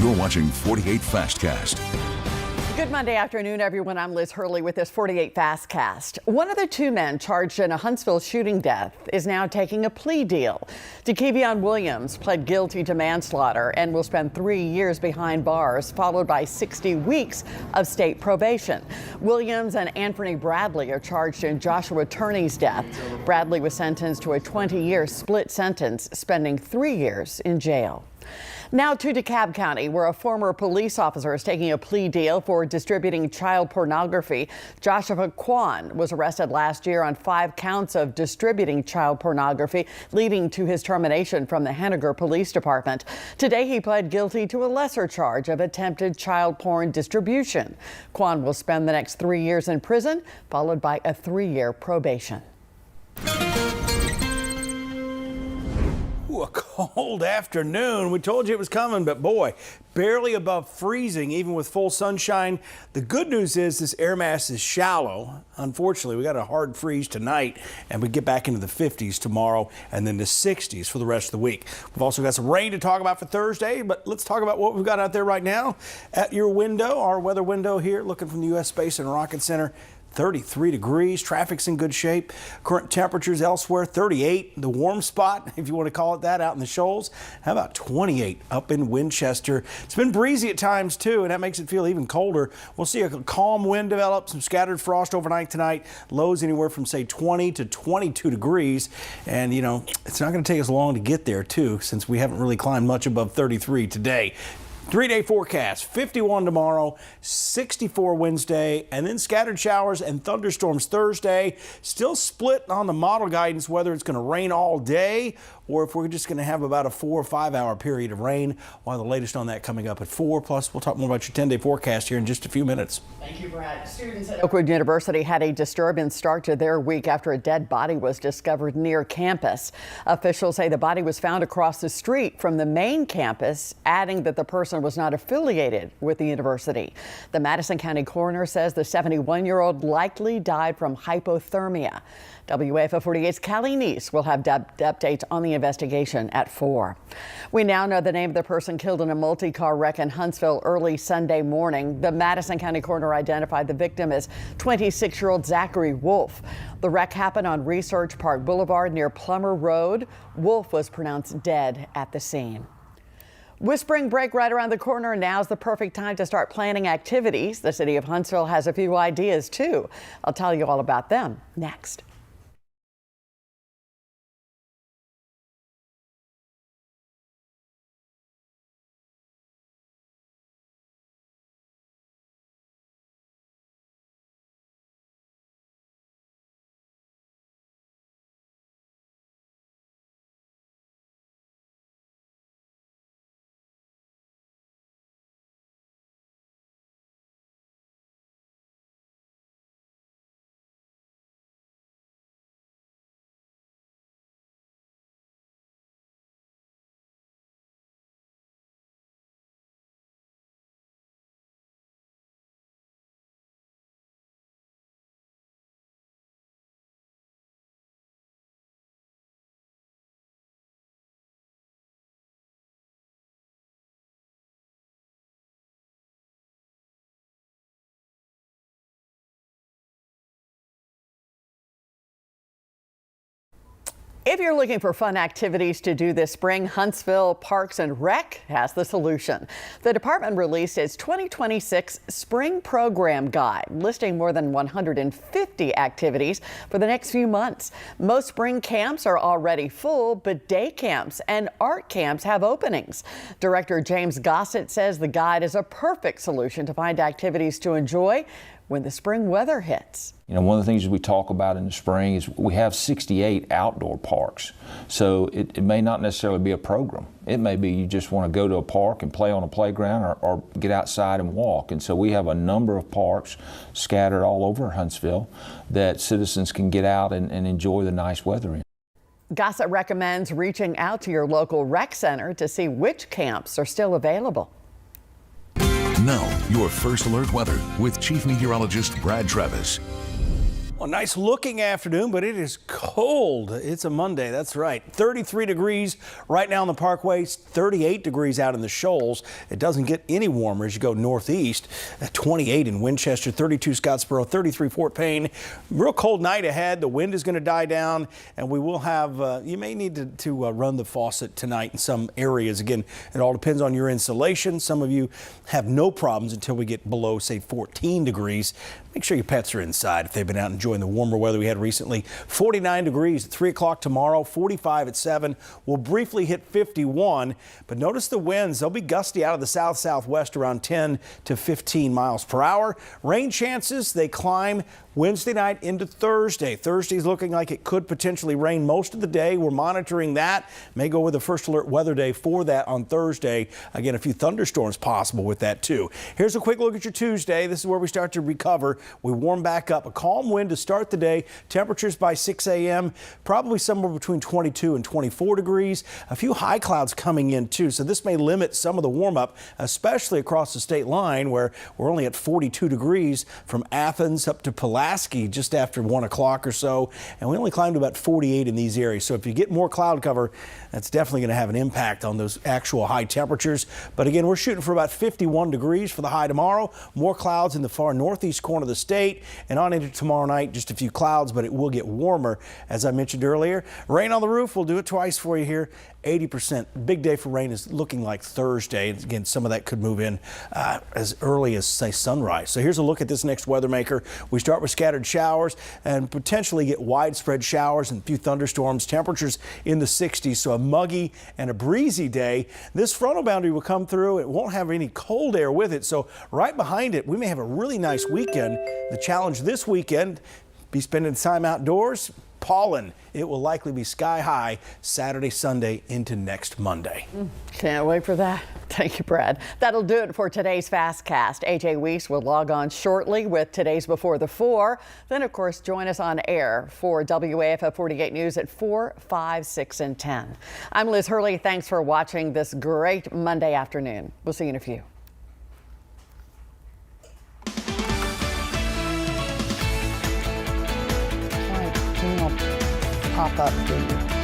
You're watching 48 Fastcast. Good Monday afternoon, everyone. I'm Liz Hurley with this 48 Fastcast. One of the two men charged in a Huntsville shooting death is now taking a plea deal. DeKevion Williams pled guilty to manslaughter and will spend 3 years behind bars, followed by 60 weeks of state probation. Williams and Anthony Bradley are charged in Joshua Turney's death. Bradley was sentenced to a 20-year split sentence, spending 3 years in jail. Now to DeKalb County, where a former police officer is taking a plea deal for distributing child pornography. Joshua Kwan was arrested last year on 5 counts of distributing child pornography, leading to his termination from the Henniger Police Department. Today, he pled guilty to a lesser charge of attempted child porn distribution. Kwan will spend the next 3 years in prison, followed by a 3-year probation. A cold afternoon. We told you it was coming, but boy, barely above freezing, even with full sunshine. The good news is this air mass is shallow. Unfortunately, we got a hard freeze tonight, and we get back into the 50s tomorrow and then the 60s for the rest of the week. We've also got some rain to talk about for Thursday, but let's talk about what we've got out there right now. At your window, our weather window here, looking from the U.S. Space and Rocket Center. 33 degrees, traffic's in good shape. Current temperatures elsewhere, 38. The warm spot, if you want to call it that, out in the Shoals. How about 28 up in Winchester? It's been breezy at times too, and that makes it feel even colder. We'll see a calm wind develop, some scattered frost overnight tonight. Lows anywhere from say 20 to 22 degrees. And you know, it's not going to take us long to get there too, since we haven't really climbed much above 33 today. 3-day forecast, 51 tomorrow, 64 Wednesday, and then scattered showers and thunderstorms Thursday. Still split on the model guidance whether it's going to rain all day or if we're just going to have about a 4 or 5 hour period of rain. While the latest on that coming up at 4. Plus, we'll talk more about your 10-day forecast here in just a few minutes. Thank you, Brad. Students at Oakwood University had a disturbing start to their week after a dead body was discovered near campus. Officials say the body was found across the street from the main campus, adding that the person was not affiliated with the university. The Madison County coroner says the 71-year-old likely died from hypothermia. WAFF 48's Callie Neese will have updates on the investigation at 4. We now know the name of the person killed in a multi-car wreck in Huntsville early Sunday morning. The Madison County coroner identified the victim as 26-year-old Zachary Wolf. The wreck happened on Research Park Boulevard near Plummer Road. Wolf was pronounced dead at the scene. With spring break right around the corner, now's the perfect time to start planning activities. The city of Huntsville has a few ideas too. I'll tell you all about them next. If you're looking for fun activities to do this spring, Huntsville Parks and Rec has the solution. The department released its 2026 Spring Program Guide, listing more than 150 activities for the next few months. Most spring camps are already full, but day camps and art camps have openings. Director James Gossett says the guide is a perfect solution to find activities to enjoy when the spring weather hits. You know, one of the things we talk about in the spring is we have 68 outdoor parks. So it may not necessarily be a program. It may be you just want to go to a park and play on a playground or get outside and walk. And so we have a number of parks scattered all over Huntsville that citizens can get out and enjoy the nice weather in. Gossett recommends reaching out to your local rec center to see which camps are still available. Now, your first alert weather with Chief Meteorologist Brad Travis. Well, nice looking afternoon, but it is cold. It's a Monday, that's right. 33 degrees right now on the parkways, 38 degrees out in the shoals. It doesn't get any warmer as you go northeast. 28 in Winchester, 32 Scottsboro, 33 Fort Payne. Real cold night ahead. The wind is going to die down, and we will have, you may need to run the faucet tonight in some areas. Again, it all depends on your insulation. Some of you have no problems until we get below, say, 14 degrees. Make sure your pets are inside if they've been out enjoying the warmer weather we had recently. 49 degrees at 3 o'clock tomorrow, 45 at 7. We'll briefly hit 51, but notice the winds. They'll be gusty out of the south-southwest around 10 to 15 miles per hour. Rain chances, they climb Wednesday night into Thursday. Thursday's looking like it could potentially rain most of the day. We're monitoring that. May go with a first alert weather day for that on Thursday. Again, a few thunderstorms possible with that too. Here's a quick look at your Tuesday. This is where we start to recover. We warm back up. A calm wind to start the day. Temperatures by 6 a.m. probably somewhere between 22 and 24 degrees. A few high clouds coming in too, so this may limit some of the warm up, especially across the state line where we're only at 42 degrees from Athens up to Pulaski just after 1 o'clock or so, and we only climbed to about 48 in these areas. So if you get more cloud cover, that's definitely going to have an impact on those actual high temperatures. But again, we're shooting for about 51 degrees for the high tomorrow. More clouds in the far northeast corner of the state, and on into tomorrow night, just a few clouds, but it will get warmer, as I mentioned earlier. Rain on the roof, we'll do it twice for you here. 80%. Big day for rain is looking like Thursday. And again, some of that could move in as early as, say, sunrise. So here's a look at this next weather maker. We start with scattered showers and potentially get widespread showers and a few thunderstorms. Temperatures in the 60s, so a muggy and a breezy day. This frontal boundary will come through. It won't have any cold air with it, so right behind it, we may have a really nice weekend. The challenge this weekend, be spending time outdoors. Pollen. It will likely be sky high Saturday, Sunday into next Monday. Can't wait for that. Thank you, Brad. That'll do it for today's Fastcast. AJ Weeks will log on shortly with today's Before the 4. Then, of course, join us on air for WAFF 48 News at 4, 5, 6, and 10. I'm Liz Hurley. Thanks for watching this great Monday afternoon. We'll see you in a few. Pop up.